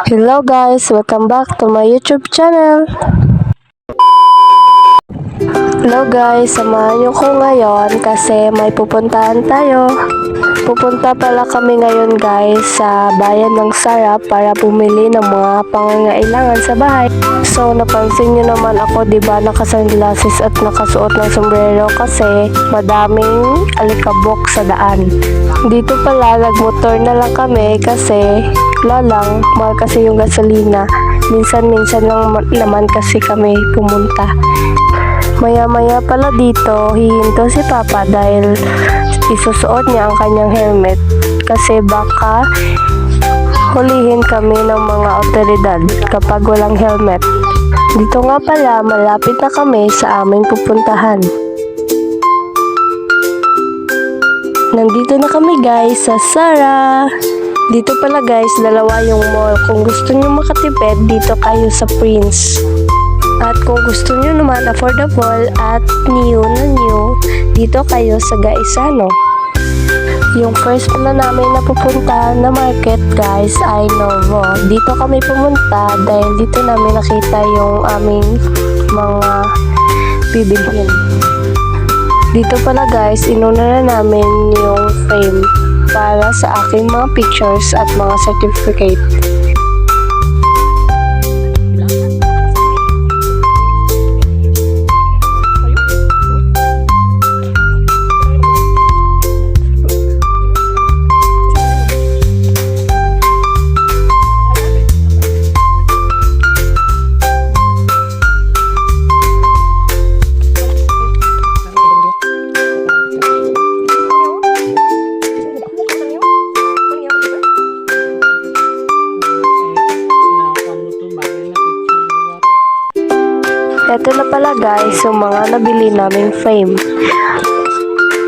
Hello guys, welcome back to my YouTube channel. Hello guys, samahan niyo ko ngayon kasi may pupuntahan tayo. Pupunta pala kami ngayon guys sa bayan ng Sara para bumili ng mga pangangailangan sa bahay. So napansin niyo naman ako, 'di ba, naka-sunglasses at nakasuot ng sombrero kasi madaming alikabok sa daan. Dito pala nagmotor na lang kami kasi lang, mahal kasi yung gasolina. Minsan-minsan lang naman kasi kami pumunta. Maya-maya pala dito, hihinto si Papa dahil isusuot niya ang kanyang helmet kasi baka hulihin kami ng mga otoridad kapag walang helmet. Dito nga pala, malapit na kami sa aming pupuntahan. Nandito na kami guys sa Sara. Dito pala guys, dalawa yung mall. Kung gusto nyo makatipid, dito kayo sa Prince. At kung gusto nyo naman affordable at new, dito kayo sa Gaisano. Yung first na namin napupuntahan na market guys ay Novo. Dito kami pumunta dahil dito namin nakita yung aming mga bibilhin. Dito pala guys, inuna na namin yung frame para sa aking mga pictures at mga certificate. Ito na pala guys yung mga nabili naming frame.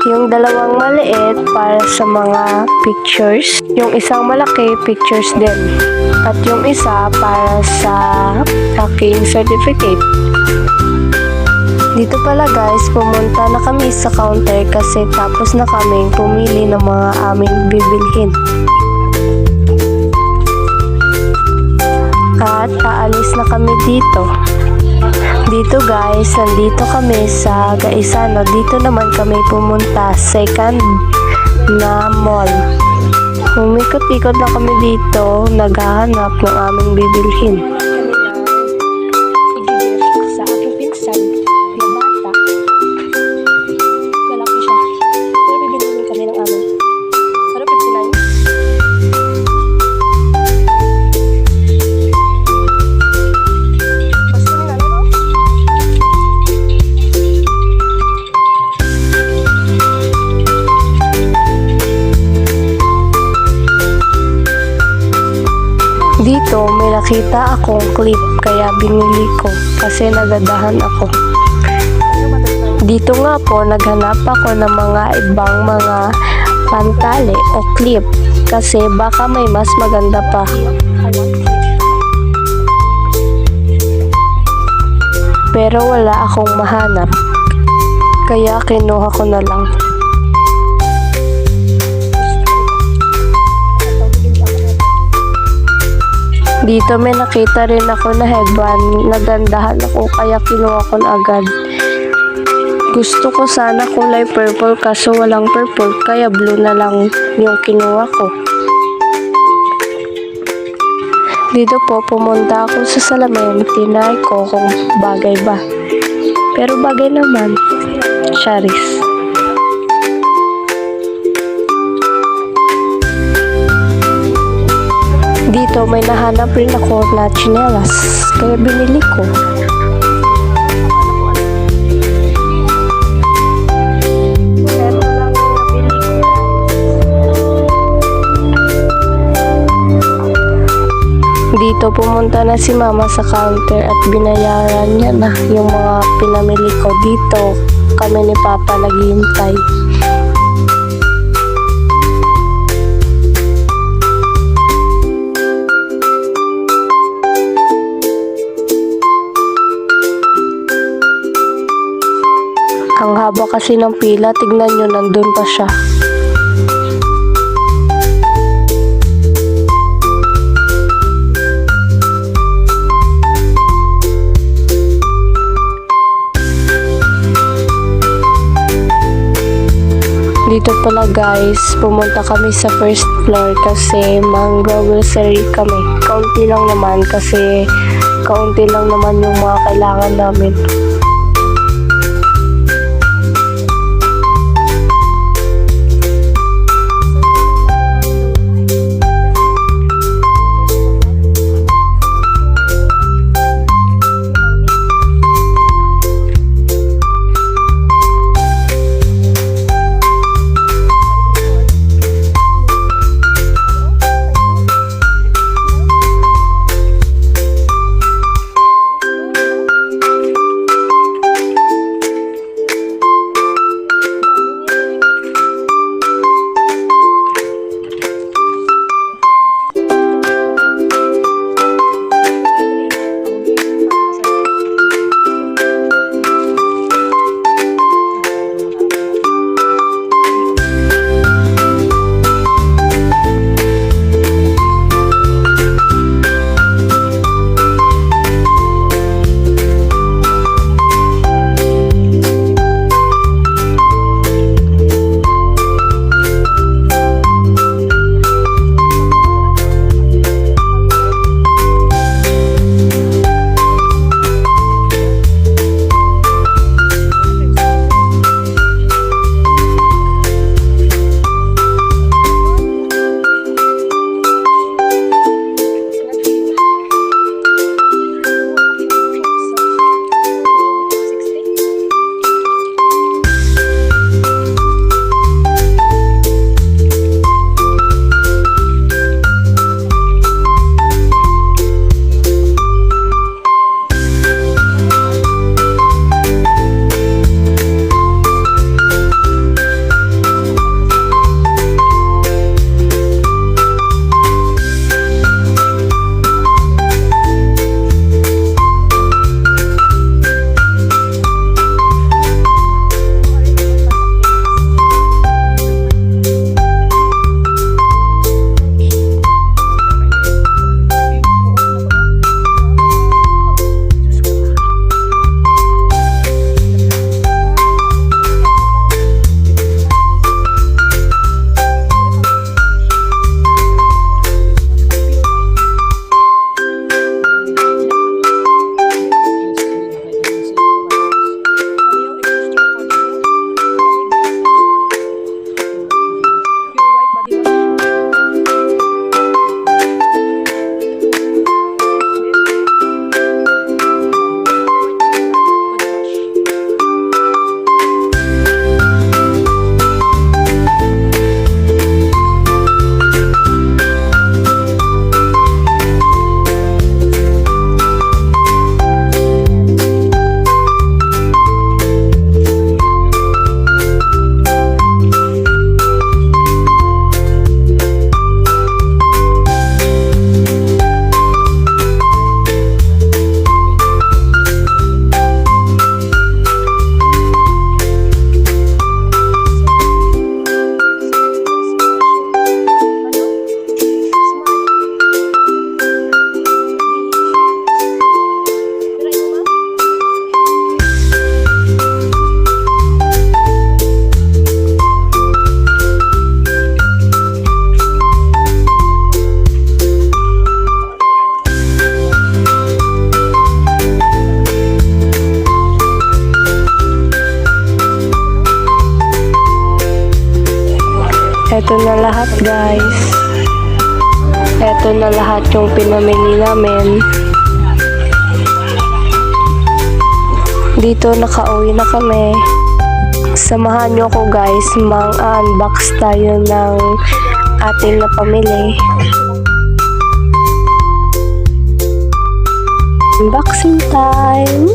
Yung dalawang maliit para sa mga pictures. Yung isang malaki, pictures din. At yung isa para sa aking certificate. Dito pala guys, pumunta na kami sa counter kasi tapos na kaming pumili ng mga aming bibilhin. At aalis na kami dito. Dito guys, nandito kami sa Gaisano. Dito naman kami pumunta, second na mall. Umikot-ikot na kami dito, naghahanap ng aming bibilhin. Sa aking pinsan, yung bata, lalaki siya. Pero bibilhin kami ng amin. Pero 59. Dito may nakita akong clip kaya binili ko kasi nagadahan ako. Dito nga po naghanap ako ng mga ibang mga pantali o clip kasi baka may mas maganda pa. Pero wala akong mahanap kaya kinuha ko na lang. Dito may nakita rin ako na headband, nagandahan ako kaya kinuha ko na agad. Gusto ko sana kulay purple kaso walang purple kaya blue na lang yung kinuha ko. Dito po pumunta ako sa salamin, tinry ko kung bagay ba. Pero bagay naman, charis. Dito may nahanap rin ako na tsinelas, kaya binili ko. Dito pumunta na si Mama sa counter at binayaran niya na yung mga pinamili ko. Dito kami ni Papa naghihintay. Ang haba kasi ng pila, tignan nyo, nandun pa siya. ito pala guys, pumunta kami sa first floor kasi mang-grocery kami. Kaunti lang naman kasi kaunti lang naman yung mga kailangan namin. Eto na lahat guys. Eto na lahat yung pinamili namin. Dito nakauwi na kami. Samahan nyo ko guys, mang-unbox tayo ng ating napamili. Unboxing time!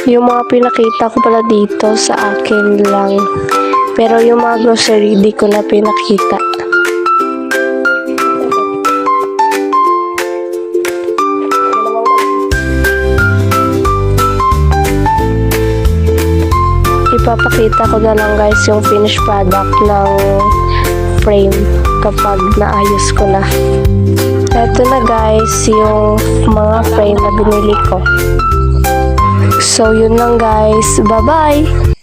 Yung mga pinakita ko pala dito sa akin lang. Pero yung mga grocery, di ko na pinakita. Ipapakita ko na lang guys yung finished product ng frame kapag naayos ko na. Ito na guys yung mga frame na binili ko. So yun lang guys. Bye bye!